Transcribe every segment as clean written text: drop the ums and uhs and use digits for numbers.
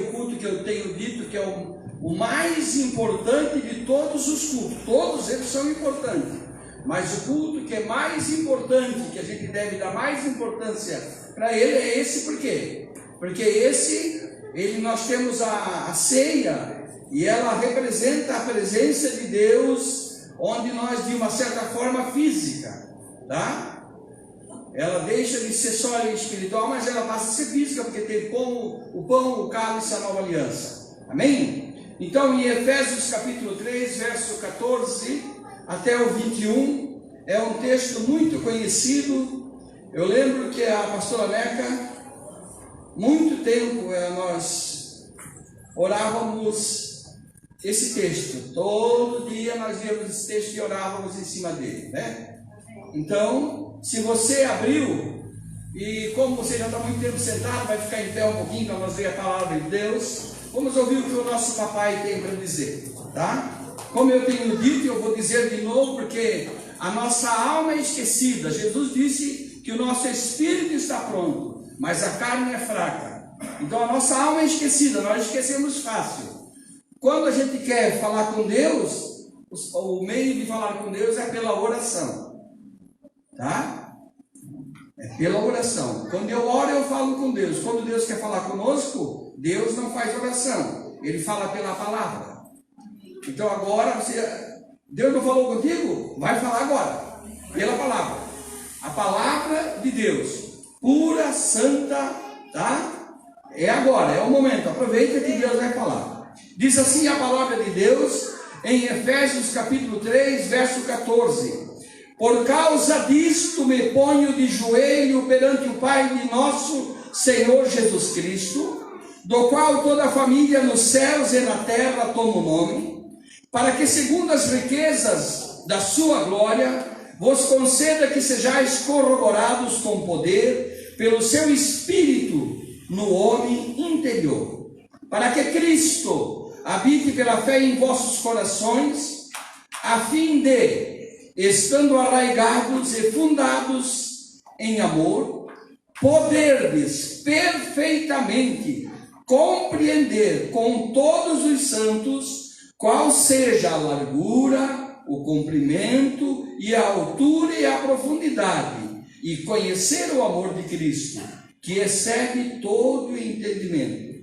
o culto que eu tenho dito que é o mais importante de todos os cultos. Todos eles são importantes, mas o culto que é mais importante, que a gente deve dar mais importância para ele, é esse. Por quê? Porque nós temos a ceia, e ela representa a presença de Deus, onde nós, de uma certa forma, física, tá? Ela deixa de ser só espiritual, mas ela passa a ser física, porque tem o pão, o cálice, a nova aliança. Amém? Então, em Efésios capítulo 3, verso 14 até o 21, é um texto muito conhecido. Eu lembro que a pastora Neca, muito tempo, nós orávamos esse texto. Todo dia nós víamos esse texto e orávamos em cima dele, né? Então, se você abriu, e como você já está muito tempo sentado, vai ficar em pé um pouquinho para nós ler a palavra de Deus. Vamos ouvir o que o nosso papai tem para dizer, tá? Como eu tenho dito, eu vou dizer de novo, porque a nossa alma é esquecida. Jesus disse que o nosso espírito está pronto, mas a carne é fraca. Então a nossa alma é esquecida, nós esquecemos fácil. Quando a gente quer falar com Deus, o meio de falar com Deus é pela oração. Tá? É pela oração. Quando eu oro, eu falo com Deus. Quando Deus quer falar conosco, Deus não faz oração, Ele fala pela palavra. Então agora, Deus não falou contigo? Vai falar agora, pela palavra. A palavra de Deus, pura, santa, tá? É agora, é o momento. Aproveita que Deus vai falar. Diz assim a palavra de Deus em Efésios capítulo 3, verso 14. Por causa disto me ponho de joelho perante o Pai de nosso Senhor Jesus Cristo, do qual toda a família nos céus e na terra toma o nome, para que segundo as riquezas da sua glória, vos conceda que sejais corroborados com poder pelo seu Espírito no homem interior, para que Cristo habite pela fé em vossos corações, a fim de, estando arraigados e fundados em amor, poderdes perfeitamente compreender com todos os santos qual seja a largura, o comprimento e a altura e a profundidade, e conhecer o amor de Cristo, que excede todo o entendimento,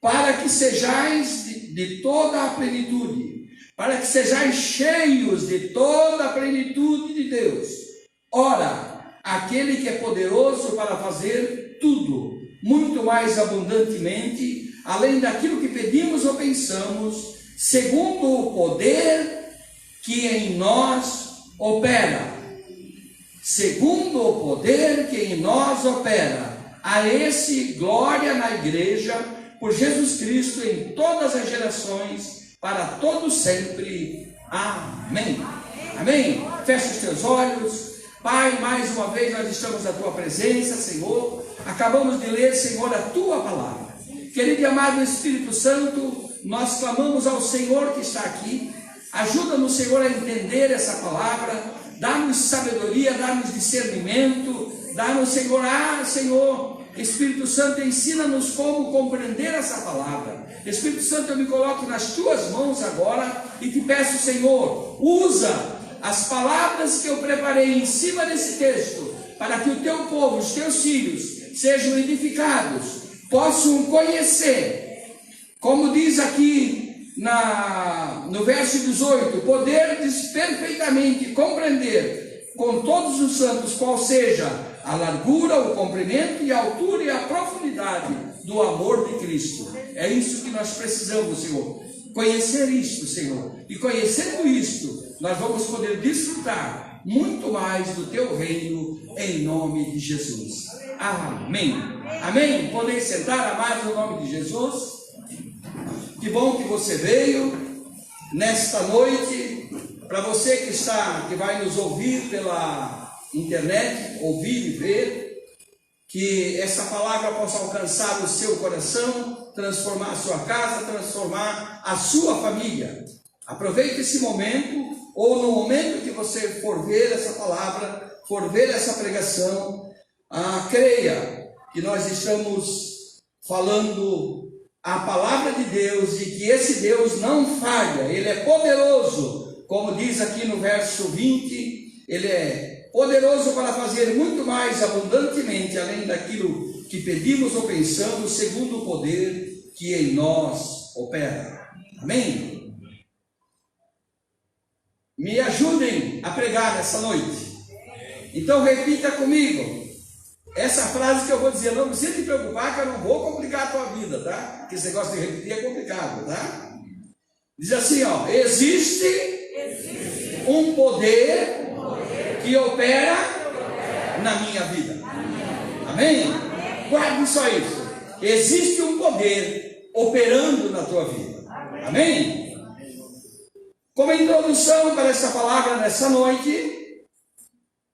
para que sejais de toda a plenitude, para que sejais cheios de toda a plenitude de Deus. Ora, aquele que é poderoso para fazer tudo, muito mais abundantemente, além daquilo que pedimos ou pensamos, segundo o poder que em nós opera. Segundo o poder que em nós opera. A esse glória na igreja, por Jesus Cristo em todas as gerações, para todos sempre. Amém. Amém. Fecha os teus olhos. Pai, mais uma vez nós estamos na tua presença, Senhor. Acabamos de ler, Senhor, a tua palavra. Querido e amado Espírito Santo, nós clamamos ao Senhor que está aqui. Ajuda-nos, Senhor, a entender essa palavra. Dá-nos sabedoria, dá-nos discernimento. Dá-nos, Senhor, Senhor, Espírito Santo, ensina-nos como compreender essa palavra. Espírito Santo, eu me coloco nas tuas mãos agora e te peço, Senhor, usa as palavras que eu preparei em cima desse texto, para que o teu povo, os teus filhos, sejam edificados, possam conhecer, como diz aqui no verso 18, poderdes perfeitamente compreender com todos os santos qual seja a largura, o comprimento e a altura e a profundidade do amor de Cristo. É isso que nós precisamos, Senhor. Conhecer isto, Senhor. E conhecendo isto, nós vamos poder desfrutar muito mais do teu reino, em nome de Jesus. Amém. Amém. Podem sentar, amados, no nome de Jesus. Que bom que você veio nesta noite. Para você que vai nos ouvir pela internet, ouvir e ver, que essa palavra possa alcançar o seu coração, transformar a sua casa, transformar a sua família. Aproveite esse momento, ou no momento que você for ver essa palavra, for ver essa pregação, creia que nós estamos falando a palavra de Deus e que esse Deus não falha, Ele é poderoso, como diz aqui no verso 20, Ele é poderoso para fazer muito mais abundantemente, além daquilo que pedimos ou pensamos, segundo o poder que em nós opera. Amém? Me ajudem a pregar nessa noite. Então repita comigo essa frase que eu vou dizer. Não precisa te preocupar que eu não vou complicar a tua vida, tá? Porque esse negócio de repetir é complicado, tá? Diz assim, ó: existe um poder que opera na minha vida. Amém? Guarde só isso. Existe um poder operando na tua vida. Amém? Como introdução para essa palavra nessa noite,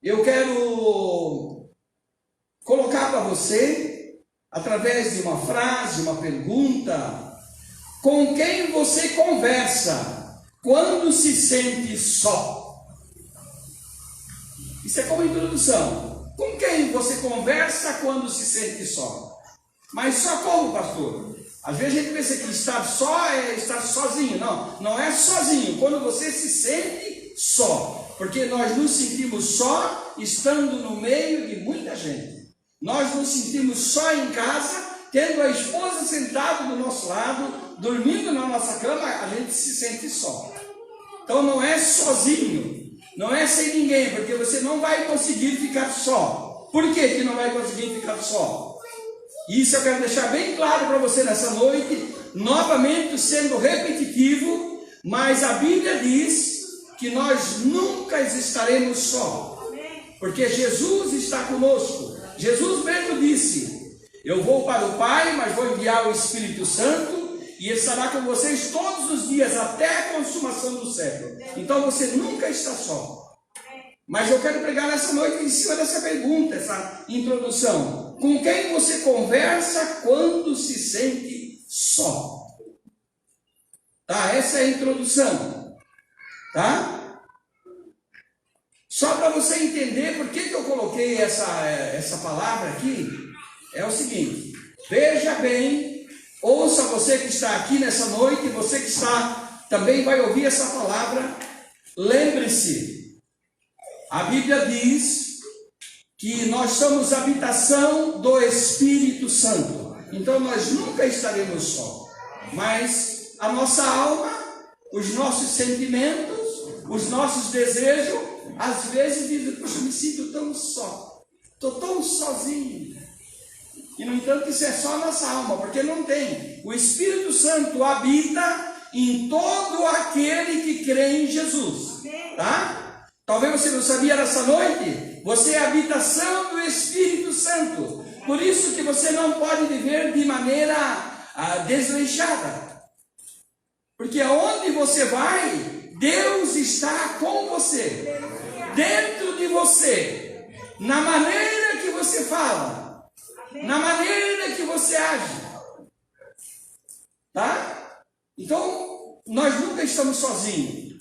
eu quero colocar para você, através de uma frase, uma pergunta: com quem você conversa quando se sente só? Isso é como introdução. Com quem você conversa quando se sente só? Mas só como, pastor? Às vezes a gente pensa que estar só é estar sozinho. Não, não é sozinho. Quando você se sente só. Porque nós nos sentimos só estando no meio de muita gente. Nós nos sentimos só em casa, tendo a esposa sentada do nosso lado, dormindo na nossa cama, a gente se sente só. Então não é sozinho, não é sem ninguém, porque você não vai conseguir ficar só. Por que que não vai conseguir ficar só? Isso eu quero deixar bem claro para você nessa noite, novamente sendo repetitivo, mas a Bíblia diz que nós nunca estaremos só, porque Jesus está conosco. Jesus mesmo disse: eu vou para o Pai, mas vou enviar o Espírito Santo, e Ele estará com vocês todos os dias, até a consumação do século. Então você nunca está só. Mas eu quero pregar nessa noite em cima dessa pergunta, essa introdução. Com quem você conversa quando se sente só? Tá? Essa é a introdução. Tá? Só para você entender por que eu coloquei essa palavra aqui, é o seguinte: veja bem, ouça você que está aqui nessa noite, você que está também vai ouvir essa palavra. Lembre-se, a Bíblia diz que nós somos habitação do Espírito Santo. Então nós nunca estaremos só. Mas a nossa alma, os nossos sentimentos, os nossos desejos, às vezes dizem: poxa, me sinto tão só, estou tão sozinho. E no entanto isso é só a nossa alma, porque não tem. O Espírito Santo habita em todo aquele que crê em Jesus. Tá? Talvez você não sabia nessa noite, você é a habitação do Espírito Santo. Por isso que você não pode viver de maneira desleixada. Porque aonde você vai, Deus está com você, dentro de você, na maneira que você fala, na maneira que você age. Tá? Então, nós nunca estamos sozinhos.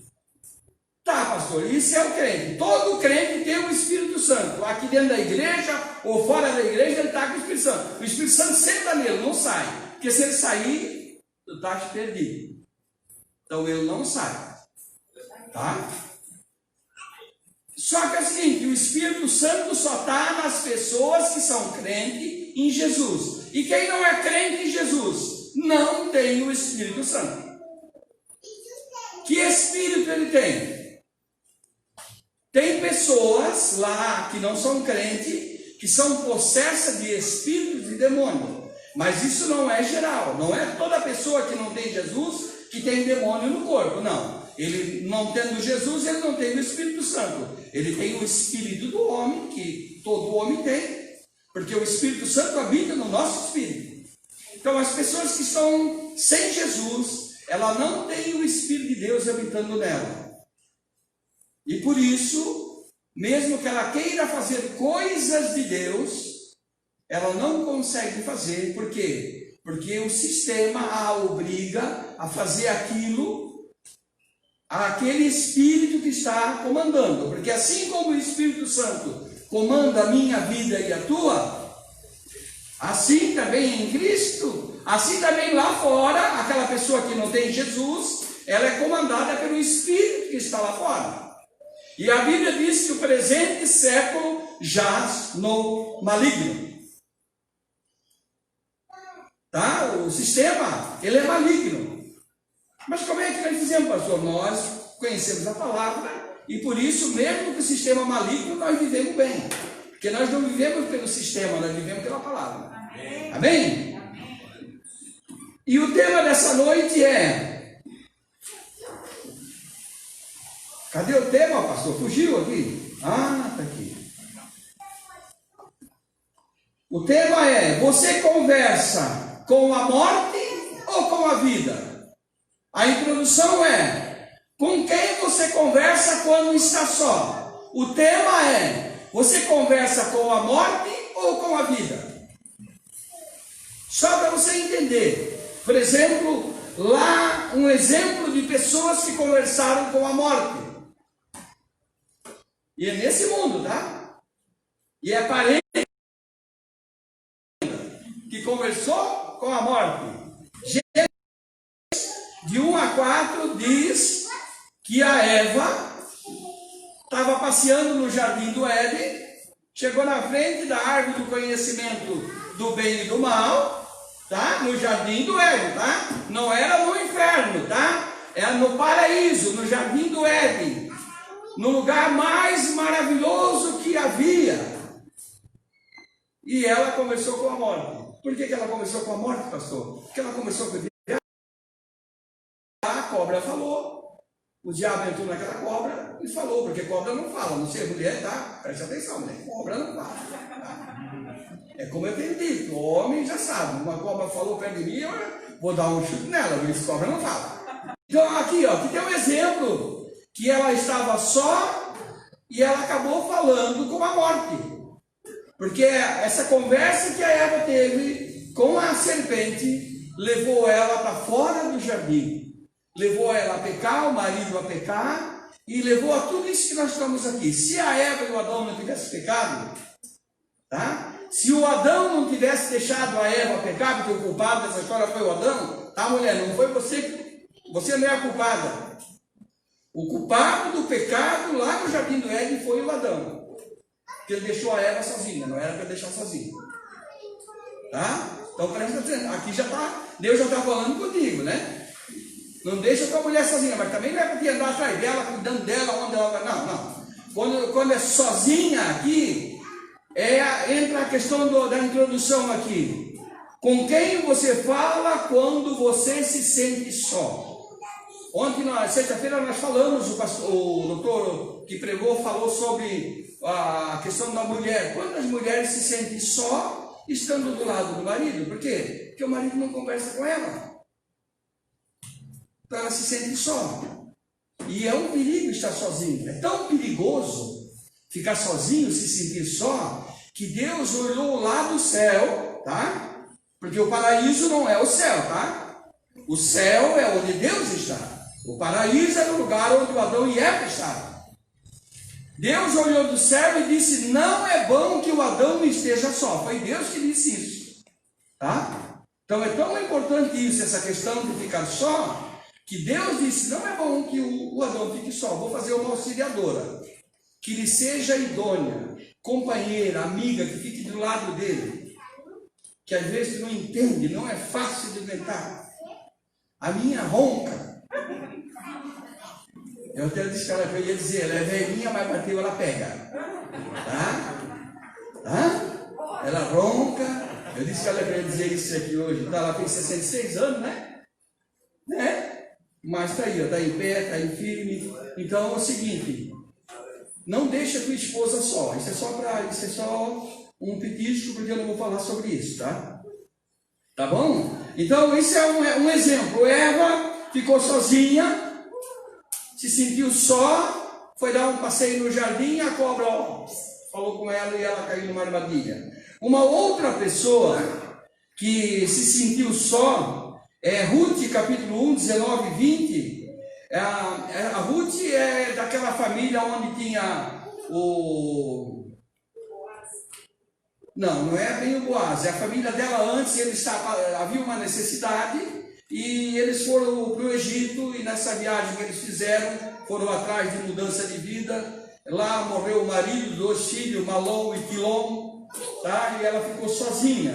Tá, pastor, isso é o crente. Todo crente tem o Espírito Santo. Aqui dentro da igreja ou fora da igreja, ele está com o Espírito Santo. O Espírito Santo senta nele, não sai. Porque se ele sair, tu estás perdido. Então ele não sai. Tá? Só que é o seguinte: o Espírito Santo só está nas pessoas que são crentes em Jesus. E quem não é crente em Jesus não tem o Espírito Santo. Que espírito ele tem? Tem pessoas lá que não são crentes, que são possessas de espíritos e demônios. Mas isso não é geral. Não é toda pessoa que não tem Jesus que tem demônio no corpo. Não. Ele não tendo Jesus, ele não tem o Espírito Santo. Ele tem o Espírito do homem, que todo homem tem. Porque o Espírito Santo habita no nosso espírito. Então as pessoas que estão sem Jesus, ela não tem o Espírito de Deus habitando nela. E por isso, mesmo que ela queira fazer coisas de Deus, ela não consegue fazer. Por quê? Porque o sistema a obriga a fazer aquilo, aquele Espírito que está comandando. Porque assim como o Espírito Santo comanda a minha vida e a tua, assim também em Cristo, assim também lá fora, aquela pessoa que não tem Jesus, ela é comandada pelo Espírito que está lá fora. E a Bíblia diz que o presente século jaz no maligno. Tá? O sistema, ele é maligno. Mas como é que nós fizemos, pastor? Nós conhecemos a palavra e por isso, mesmo que o sistema maligno, nós vivemos bem. Porque nós não vivemos pelo sistema, nós vivemos pela palavra. Amém? Amém? E o tema dessa noite é... Cadê o tema, pastor? Fugiu aqui? Ah, está aqui. O tema é: você conversa com a morte ou com a vida? A introdução é: com quem você conversa quando está só? O tema é: você conversa com a morte ou com a vida? Só para você entender. Por exemplo, lá um exemplo de pessoas que conversaram com a morte. E é nesse mundo, tá? E é parente que conversou com a morte. Gênesis, de 1 a 4, diz que a Eva estava passeando no jardim do Éden, chegou na frente da árvore do conhecimento do bem e do mal, tá? No jardim do Éden, tá? Não era no inferno, tá? Era no paraíso, no jardim do Éden. No lugar mais maravilhoso que havia. E ela conversou com a morte. Por que ela conversou com a morte, pastor? Porque ela conversou com o diabo. A cobra falou. O diabo entrou naquela cobra e falou, porque cobra não fala. Não sei, mulher, tá? Preste atenção, né? Cobra não fala. Tá? É como eu tenho dito, o homem já sabe. Uma cobra falou perto de mim, eu vou dar um chute nela, mas cobra não fala. Então aqui, ó, aqui tem um exemplo. Que ela estava só e ela acabou falando com a morte. Porque essa conversa que a Eva teve com a serpente levou ela para fora do jardim. Levou ela a pecar, o marido a pecar e levou a tudo isso que nós estamos aqui. Se a Eva e o Adão não tivessem pecado, tá? Se o Adão não tivesse deixado a Eva pecar, porque o culpado dessa história foi o Adão, tá, mulher? Não foi você, você não é a culpada. O culpado do pecado lá no jardim do Éden foi o Adão. Porque ele deixou a Eva sozinha, não era para deixar sozinha. Tá? Então presta atenção, aqui já está, Deus já está falando contigo, né? Não deixa a tua mulher sozinha, mas também não é para te andar atrás dela, cuidando dela, onde ela vai. Não, não. Quando é sozinha aqui, entra a questão da introdução aqui. Com quem você fala quando você se sente só? Ontem, na sexta-feira, nós falamos, o doutor que pregou falou sobre a questão da mulher. Quantas mulheres se sentem só estando do lado do marido? Por quê? Porque o marido não conversa com ela. Então ela se sente só. E é um perigo estar sozinho. É tão perigoso ficar sozinho, se sentir só, que Deus olhou lá do céu, tá? Porque o paraíso não é o céu, tá? O céu é onde Deus está. O paraíso era o lugar onde o Adão e Eva estavam. Deus olhou do céu e disse: não é bom que o Adão esteja só. Foi Deus que disse isso. Tá? Então é tão importante isso, essa questão de ficar só, que Deus disse: não é bom que o Adão fique só. Vou fazer uma auxiliadora, que lhe seja idônea, companheira, amiga, que fique do lado dele. Que às vezes não entende, não é fácil de inventar. A minha ronca. Eu até disse que eu ia dizer, ela é velhinha, mas bateu, ela pega. Tá? Ela ronca. Eu disse que ela queria dizer isso aqui hoje. Tá? Ela tem 66 anos, né? Mas está aí, está em pé, está em firme. Então é o seguinte: não deixa a tua esposa só. Isso é só um petisco, porque eu não vou falar sobre isso, tá? Tá bom? Então, isso é um exemplo. Eva ficou sozinha. Se sentiu só, foi dar um passeio no jardim, a cobra falou com ela e ela caiu numa armadilha. Uma outra pessoa que se sentiu só é Ruth, capítulo 1, 19 e 20. A Ruth é daquela família onde tinha Não, não é bem o Boaz. É a família dela antes, havia uma necessidade e eles foram para o Egito e nessa viagem que eles fizeram, foram atrás de mudança de vida. Lá morreu o marido, 2 filhos, Malom e Quilom, tá? E ela ficou sozinha.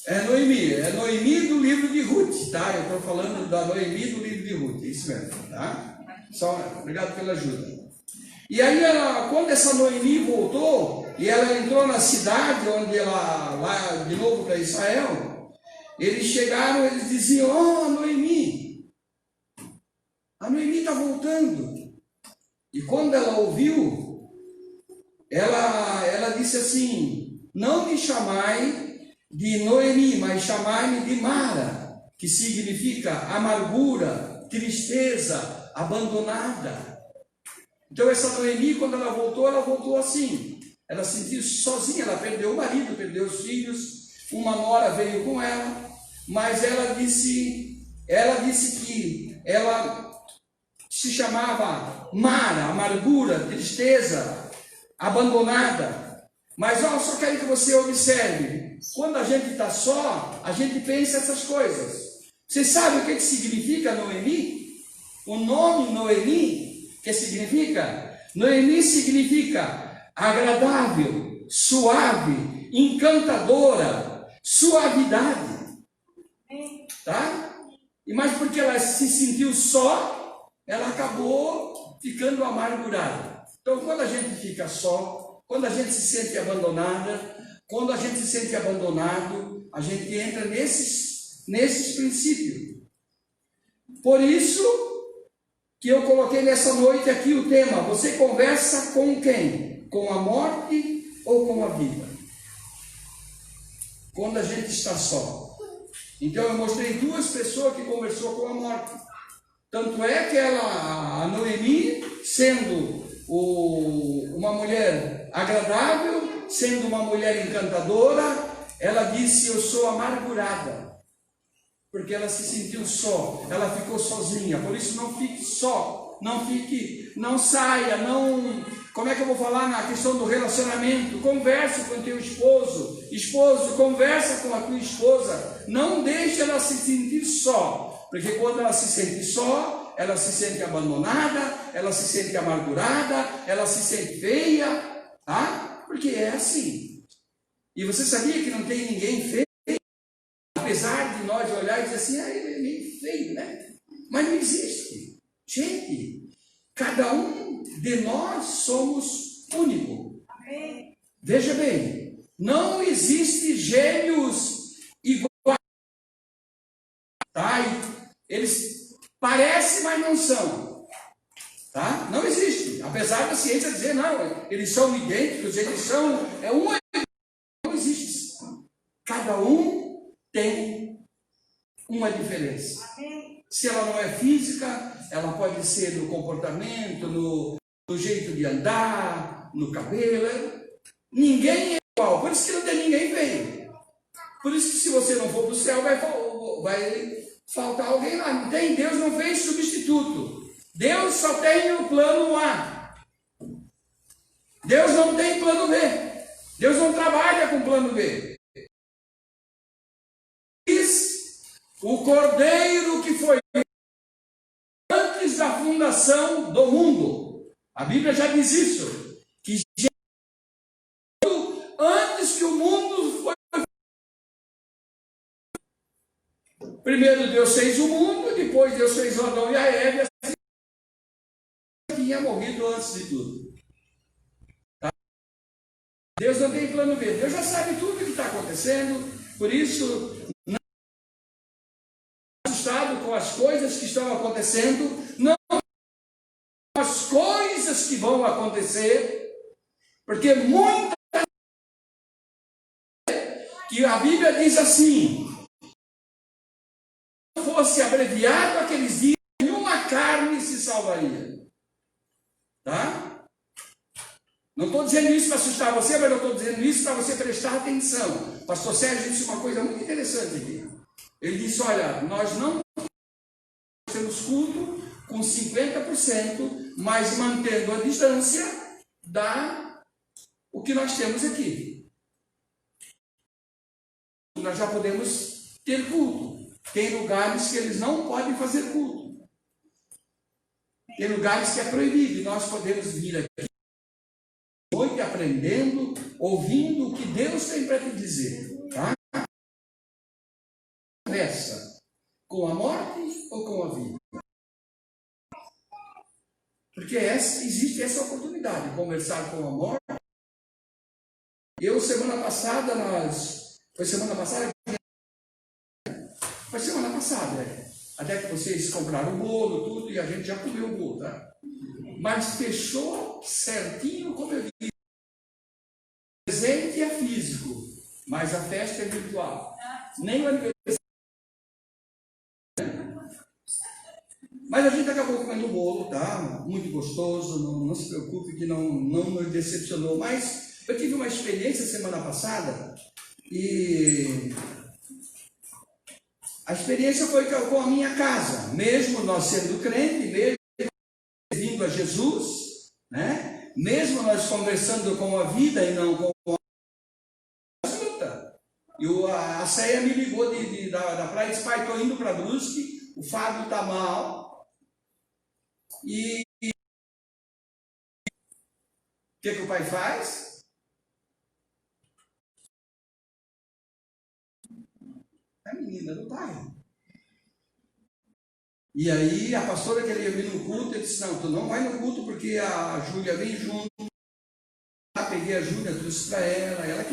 É Noemi do livro de Ruth, tá? Eu estou falando da Noemi do livro de Ruth, isso mesmo, tá? Obrigado pela ajuda. E aí, quando essa Noemi voltou, e ela entrou na cidade, onde ela, lá de novo para Israel, eles chegaram, eles diziam, oh, a Noemi está voltando. E quando ela ouviu, ela disse assim, não me chamai de Noemi, mas chamai-me de Mara, que significa amargura, tristeza, abandonada. Então essa Noemi, quando ela voltou assim. Ela se sentiu sozinha, ela perdeu o marido, perdeu os filhos, uma nora veio com ela, mas ela disse que ela se chamava Mara, amargura, tristeza, abandonada. Mas eu só quero que você observe, quando a gente está só, a gente pensa essas coisas. Você sabe o que significa Noemi? O nome Noemi, que significa? Noemi significa agradável, suave, encantadora, suavidade. Tá? E mas porque ela se sentiu só, ela acabou ficando amargurada. Então, quando a gente fica só, quando a gente se sente abandonada, quando a gente se sente abandonado, a gente entra nesses princípios. Por isso que eu coloquei nessa noite aqui o tema: você conversa com quem? Com a morte ou com a vida? Quando a gente está só. Então eu mostrei 2 pessoas que conversou com a morte. Tanto é que a Noemi, sendo uma mulher agradável, sendo uma mulher encantadora, ela disse, eu sou amargurada. Porque ela se sentiu só, ela ficou sozinha. Por isso não fique só, não saia, como é que eu vou falar na questão do relacionamento? Converse com o teu esposo, conversa com a tua esposa, não deixe ela se sentir só, porque quando ela se sente só, ela se sente abandonada, ela se sente amargurada, ela se sente feia, tá? Porque é assim. E você sabia que não tem ninguém feio? Apesar de nós olhar e dizer assim, ele é meio feio, né? Mas não existe. Gente, cada um de nós somos único. Amém. Veja bem, não existe gêmeos iguais. Tá? Eles parecem, mas não são. Tá? Não existe. Apesar da ciência dizer, não, eles são idênticos, eles são... Não existe isso. Cada um tem uma diferença. Se ela não é física, ela pode ser no comportamento, no jeito de andar, no cabelo. Ninguém é igual. Por isso que não tem ninguém feio. Por isso que se você não for para o céu, vai faltar alguém lá. Não tem, Deus não fez substituto. Deus só tem o plano A. Deus não tem plano B. Deus não trabalha com plano B. O cordeiro que foi antes da fundação do mundo. A Bíblia já diz isso. Que antes que o mundo foi. Primeiro Deus fez o mundo, depois Deus fez o Adão e a Eva. Tinha morrido antes de tudo. Tá? Deus não tem plano B. Deus já sabe tudo o que está acontecendo. Por isso, assustado com as coisas que estão acontecendo, não as coisas que vão acontecer, porque muitas que a Bíblia diz assim, se fosse abreviado aqueles dias, nenhuma carne se salvaria. Tá? Não estou dizendo isso para assustar você, mas eu estou dizendo isso para você prestar atenção. O pastor Sérgio disse uma coisa muito interessante aqui. Ele disse, olha, nós não temos culto com 50%, mas mantendo a distância, dá o que nós temos aqui. Nós já podemos ter culto. Tem lugares que eles não podem fazer culto. Tem lugares que é proibido. E nós podemos vir aqui noite aprendendo, ouvindo o que Deus tem para te dizer. Tá? Conversa com a morte ou com a vida? Porque existe essa oportunidade de conversar com a morte. Semana passada, Foi semana passada, até que vocês compraram o bolo, tudo, e a gente já comeu o bolo, tá? Mas fechou certinho, como eu disse. O presente é físico, mas a festa é virtual. Nem o aniversário. Mas a gente acabou comendo o bolo, tá? Muito gostoso, não se preocupe que não me decepcionou. Mas eu tive uma experiência semana passada e a experiência foi com a minha casa. Mesmo nós sendo crente, mesmo vindo a Jesus, né? Mesmo nós conversando com a vida e não com a luta. E a Ceia me ligou da praia e disse: pai, estou indo para Brusque, o Fábio está mal. E o que o pai faz? A menina do pai. E aí a pastora queria vir no culto, eu disse: não, tu não vai no culto porque a Júlia vem junto. Peguei a Júlia, trouxe para ela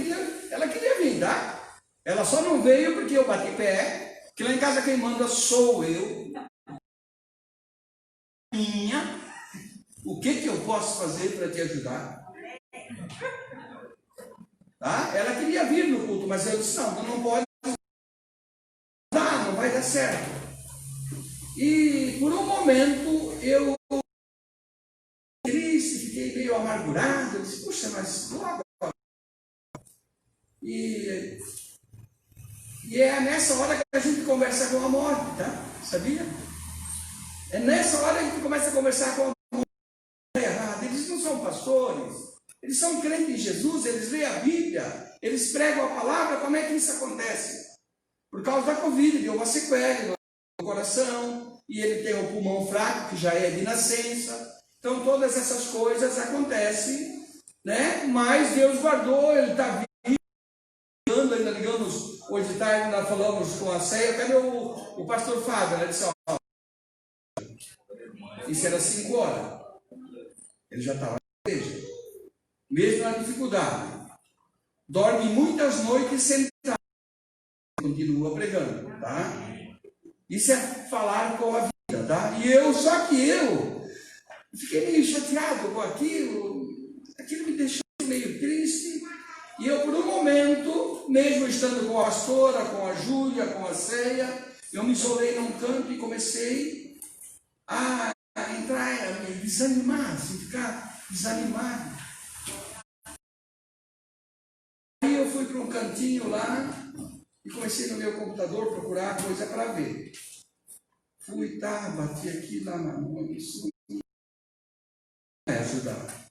queria vir, tá? Ela só não veio porque eu bati pé, que lá em casa quem manda sou eu. O que eu posso fazer para te ajudar? Tá? Ela queria vir no culto, mas eu disse: não pode. Não vai dar certo. E por um momento eu triste, fiquei meio amargurado. Eu disse: puxa, mas logo. E é nessa hora que a gente conversa com a morte, tá? Sabia? É nessa hora que a gente começa a conversar com a morte. Eles não são pastores, eles são crentes em Jesus, eles leem a Bíblia, eles pregam a palavra. Como é que isso acontece? Por causa da Covid, deu uma sequela no coração, e ele tem o pulmão fraco, que já é de nascença. Então todas essas coisas acontecem, né? Mas Deus guardou, ele está vindo, ainda ligamos hoje de tarde, nós falamos com a Ceia. Cadê o pastor Fábio? Ela disse: ó, isso era 5 horas. Ele já estava na igreja, mesmo na dificuldade. Dorme muitas noites sentado, continua pregando, tá? Isso é falar com a vida, tá? Só que eu fiquei meio chateado com aquilo me deixou meio triste. E eu, por um momento, mesmo estando com a pastora, com a Júlia, com a Ceia, eu me isolei num canto e comecei a entrar, a me desanimar, assim, ficar desanimado. Aí eu fui para um cantinho lá e comecei no meu computador procurar coisa para ver. Fui, bati aqui lá na mão, isso não vai ajudar.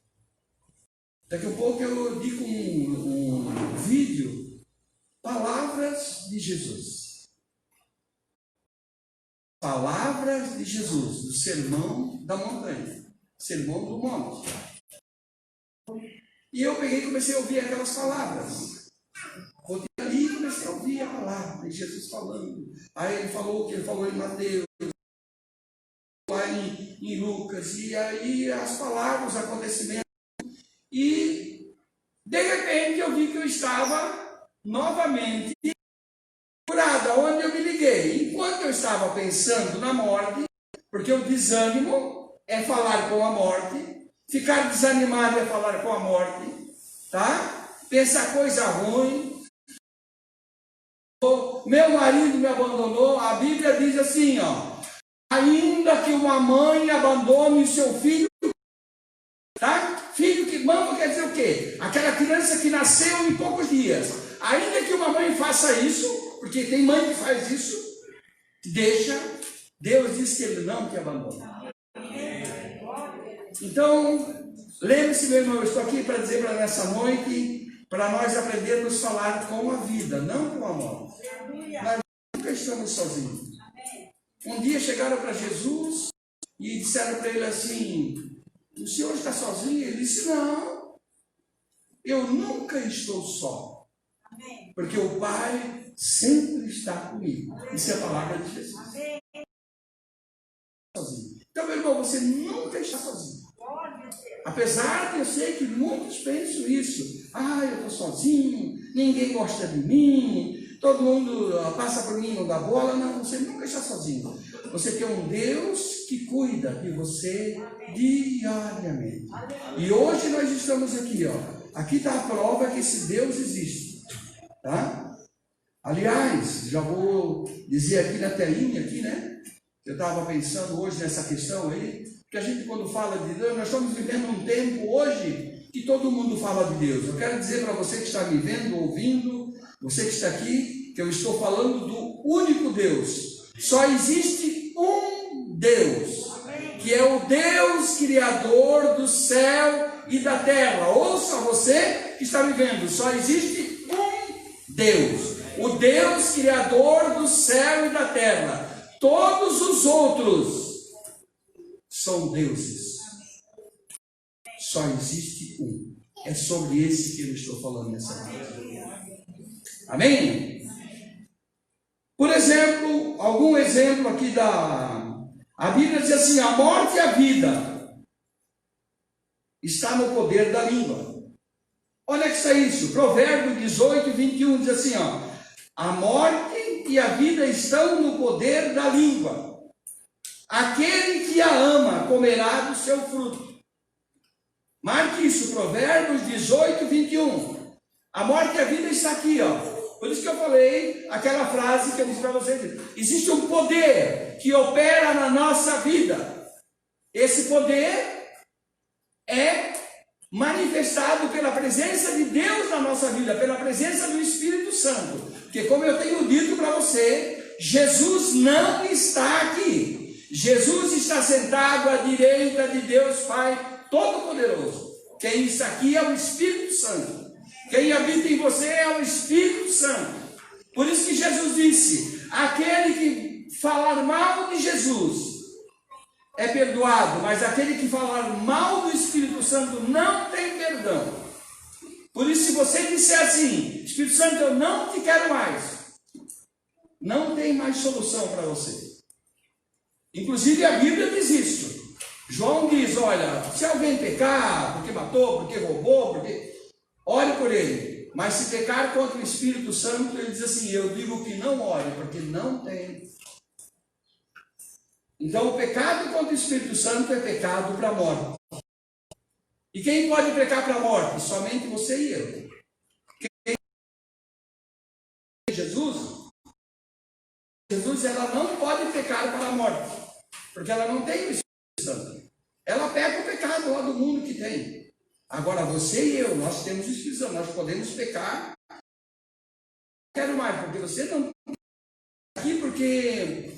Daqui a pouco eu digo um vídeo, Palavras de Jesus. Palavras de Jesus, do Sermão da Montanha, Sermão do Monte. E eu peguei e comecei a ouvir aquelas palavras. Voltei ali e comecei a ouvir a palavra de Jesus falando. Aí ele falou o que ele falou em Mateus, lá em Lucas, e aí as palavras, os acontecimentos. E de repente eu vi que eu estava novamente curada, onde eu me liguei. Enquanto eu estava pensando na morte, porque o desânimo é falar com a morte, ficar desanimado é falar com a morte, tá? Pensar coisa ruim. Meu marido me abandonou. A Bíblia diz assim, ó: ainda que uma mãe abandone o seu filho, tá? Filho que mama quer dizer o quê? Aquela criança que nasceu em poucos dias. Ainda que uma mãe faça isso, porque tem mãe que faz isso, deixa, Deus diz que Ele não te abandona. Então, Lembre-se, meu irmão, eu estou aqui para dizer para nessa noite, para nós aprendermos a falar com a vida, não com a morte. Nós nunca estamos sozinhos. Um dia chegaram para Jesus e disseram para ele assim: o senhor está sozinho? Ele disse: não, eu nunca estou só, porque o Pai sempre está comigo. Isso é a palavra de Jesus. Sozinho. Então, meu irmão, você nunca está sozinho. Apesar de eu sei que muitos pensam isso: ah, eu estou sozinho, ninguém gosta de mim, todo mundo passa por mim, não dá bola. Não, você nunca está sozinho. Você tem um Deus que cuida de você diariamente. E hoje nós estamos aqui, ó. Aqui está a prova que esse Deus existe, tá? Aliás, já vou dizer aqui na telinha, aqui, né? Eu estava pensando hoje nessa questão aí. Porque a gente, quando fala de Deus, nós estamos vivendo um tempo hoje que todo mundo fala de Deus. Eu quero dizer para você que está me vendo, ouvindo, você que está aqui, que eu estou falando do único Deus. Só existe um Deus, que é o Deus Criador do céu e da terra. Ouça você que está me vendo, só existe um Deus, o Deus Criador do céu e da terra. Todos os outros são deuses. Só existe um. É sobre esse que eu estou falando nessa noite. Amém? Por exemplo, algum exemplo aqui a Bíblia diz assim: a morte e a vida está no poder da língua. Olha que isso é isso. Provérbio 18, 21 diz assim, ó: a morte e a vida estão no poder da língua. Aquele que a ama comerá do seu fruto. Marque isso, Provérbios 18, 21. A morte e a vida está aqui, ó. Por isso que eu falei aquela frase que eu disse para vocês. Existe um poder que opera na nossa vida. Esse poder é manifestado pela presença de Deus na nossa vida, pela presença do Espírito Santo. Porque, como eu tenho dito para você, Jesus não está aqui. Jesus está sentado à direita de Deus Pai Todo-Poderoso. Quem está aqui é o Espírito Santo. Quem habita em você é o Espírito Santo. Por isso que Jesus disse: aquele que falar mal de Jesus é perdoado, mas aquele que falar mal do Espírito Santo não tem perdão. Por isso, se você disser assim: Espírito Santo, eu não te quero mais, não tem mais solução para você. Inclusive a Bíblia diz isso. João diz: olha, se alguém pecar, porque matou, porque roubou, porque... ore por ele. Mas se pecar contra o Espírito Santo, ele diz assim: eu digo que não ore, porque não tem. Então o pecado contra o Espírito Santo é pecado para a morte. E quem pode pecar para a morte? Somente você e eu. Jesus, ela não pode pecar para a morte, porque ela não tem o Espírito Santo. Ela pega o pecado lá do mundo que tem. Agora você e eu, nós temos o Espírito Santo, nós podemos pecar. Não quero mais, porque você não está aqui porque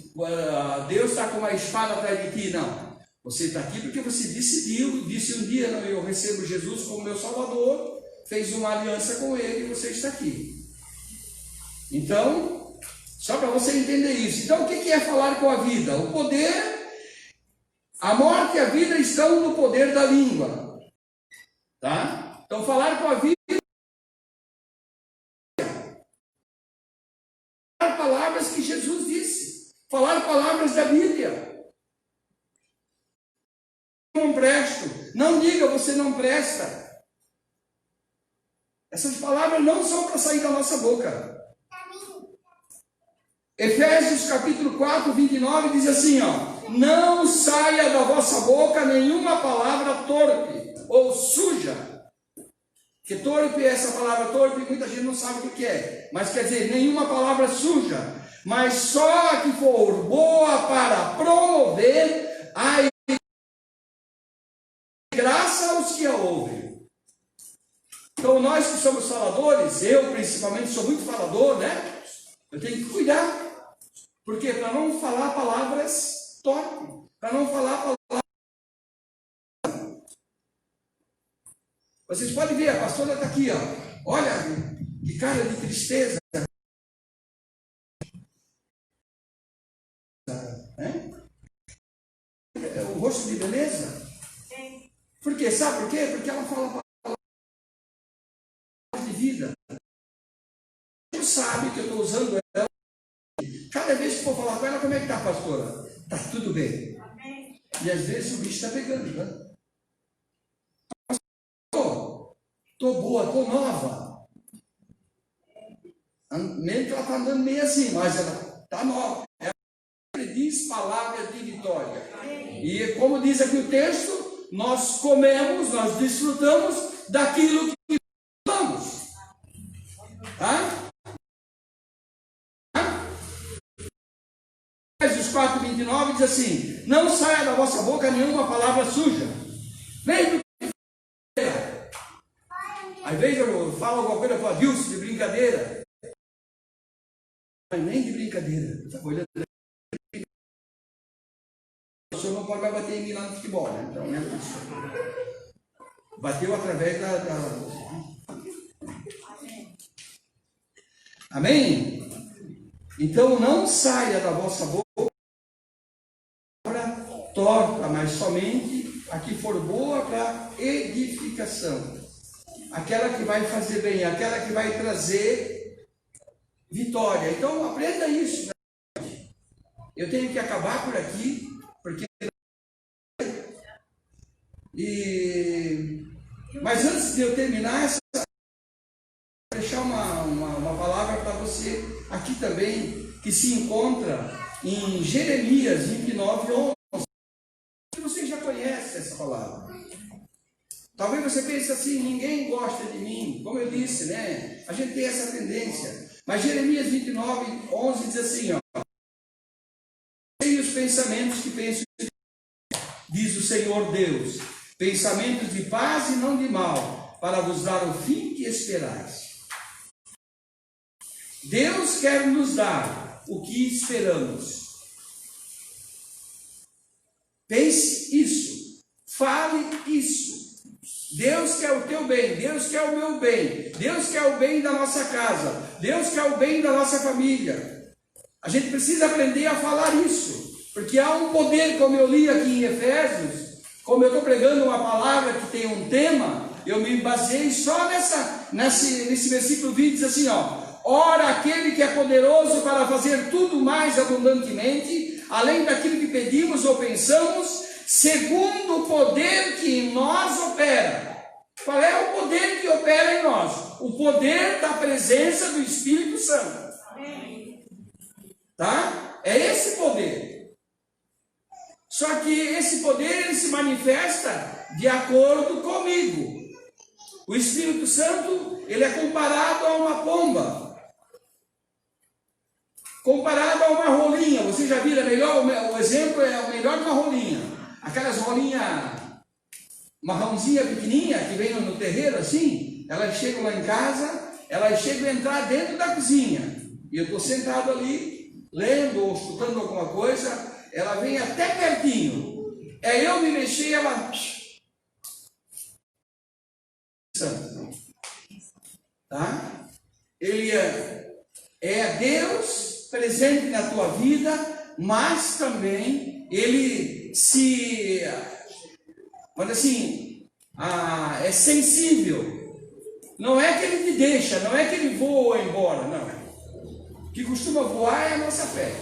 Deus está com uma espada atrás de ti, não. Você está aqui porque você decidiu, disse um dia: não, eu recebo Jesus como meu Salvador, fez uma aliança com Ele e você está aqui. Então, só para você entender isso. Então, o que é falar com a vida? O poder, a morte e a vida estão no poder da língua. Tá? Então, falar com a vida, falar palavras que Jesus disse, falar palavras da Bíblia. Não presto, não diga você não presta. Essas palavras não são para sair da nossa boca. Efésios capítulo 4, 29 diz assim, ó: não saia da vossa boca nenhuma palavra torpe ou suja. Que torpe, essa palavra torpe, muita gente não sabe o que é, mas quer dizer, nenhuma palavra suja, mas só a que for boa para promover a graça aos que a ouvem. Então nós que somos faladores, eu principalmente sou muito falador, né? Eu tenho que cuidar. Por quê? Para não falar palavras torpes, para não falar palavras. Vocês podem ver, a pastora está aqui, ó. Olha que cara de tristeza. É o rosto de beleza. Por quê? Sabe por quê? Porque ela fala de vida. Você sabe que eu estou usando ela. Cada vez que for falar com ela, como é que está, pastora? Está tudo bem. E às vezes o bicho está pegando, né? Estou boa, estou nova. Mesmo que ela está andando meio assim, mas ela está nova. Ela diz palavras de vitória. E como diz aqui o texto, nós comemos, nós desfrutamos daquilo que falamos. Tá? Efésios 4:29 diz assim: não saia da vossa boca nenhuma palavra suja. Nem às vezes eu falo alguma coisa para Deus de brincadeira. Mas nem de brincadeira. Está olhando. O senhor não pode mais bater em mim lá no futebol, né? Então, né? Bateu através da... Amém? Então não saia da vossa boca torta, mas somente a que for boa para edificação. Aquela que vai fazer bem, aquela que vai trazer vitória. Então aprenda isso, né? Eu tenho que acabar por aqui, porque... Mas antes de eu terminar, vou deixar uma palavra para você aqui também, que se encontra em Jeremias 29:11. Você já conhece essa palavra. Talvez você pense assim: ninguém gosta de mim. Como eu disse, né? A gente tem essa tendência. Mas Jeremias 29:11 diz assim, ó: sei os pensamentos que penso, diz o Senhor Deus, pensamentos de paz e não de mal, para vos dar o fim que esperais. Deus quer nos dar o que esperamos. Pense isso, fale isso. Deus quer o teu bem, Deus quer o meu bem, Deus quer o bem da nossa casa, Deus quer o bem da nossa família. A gente precisa aprender a falar isso, porque há um poder, como eu li aqui em Efésios, como eu estou pregando uma palavra que tem um tema, eu me baseei só nesse versículo 20, diz assim, ó: ora, aquele que é poderoso para fazer tudo mais abundantemente, além daquilo que pedimos ou pensamos, segundo o poder que em nós opera. Qual é o poder que opera em nós? O poder da presença do Espírito Santo. Tá? É esse poder. Só que esse poder, ele se manifesta de acordo comigo. O Espírito Santo, ele é comparado a uma pomba. Comparado a uma rolinha. Você já viu melhor? O exemplo é o melhor de uma rolinha. Aquelas rolinhas marrãozinha pequenininha que vem no terreiro assim, elas chegam lá em casa, elas chegam a entrar dentro da cozinha. E eu estou sentado ali, lendo ou escutando alguma coisa, ela vem até pertinho. É eu me mexer e ela... Tá? Ele é Deus presente na tua vida, mas também ele se... Mas assim, é sensível. Não é que ele te deixa, não é que ele voa embora, não. O que costuma voar é a nossa fé,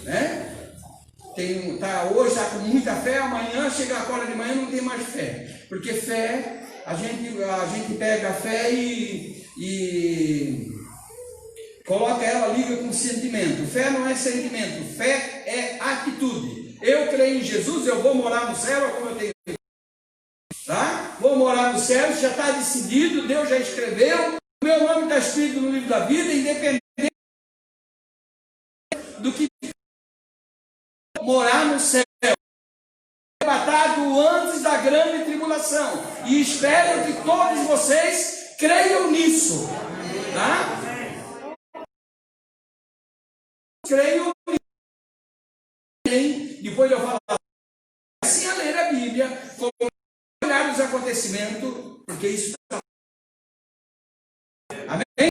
né? Hoje está com muita fé, amanhã chega a hora de manhã não tem mais fé. Porque fé, a gente pega a fé e coloca ela, liga com sentimento. Fé não é sentimento, fé é atitude. Eu creio em Jesus, eu vou morar no céu, é como eu tenho. Tá? Vou morar no céu, já está decidido, Deus já escreveu, meu nome está escrito no livro da vida, independente do que morar no céu, arrebatado antes da grande tribulação, e espero que todos vocês creiam nisso, tá? Creio nisso. Depois eu falo assim, a ler a Bíblia, olhar os acontecimentos, porque isso está. Amém?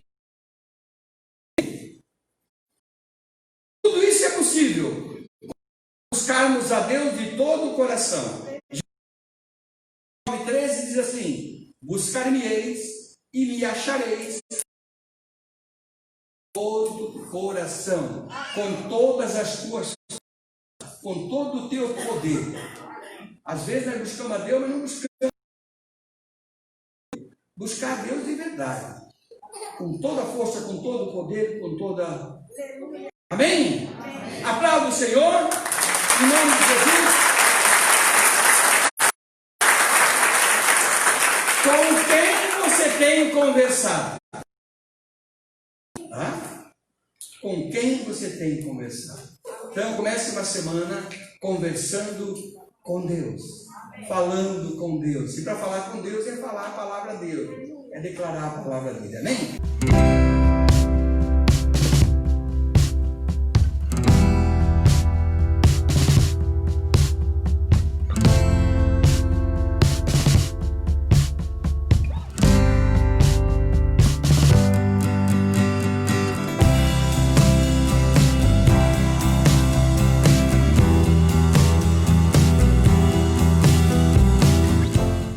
Tudo isso é possível. Buscarmos a Deus de todo o coração. 9:13 diz assim: buscar-me-eis e me achareis todo o coração, com todas as tuas, com todo o teu poder. Às vezes nós buscamos a Deus, mas não buscamos. Buscar a Deus de verdade, com toda a força, com todo o poder, com toda. Amém? Aplauda o Senhor, em nome de Jesus. Com quem você tem conversado? Com quem você tem conversado? Então comece uma semana conversando com Deus, falando com Deus. E para falar com Deus é falar a palavra dele, é declarar a palavra dele. Amém?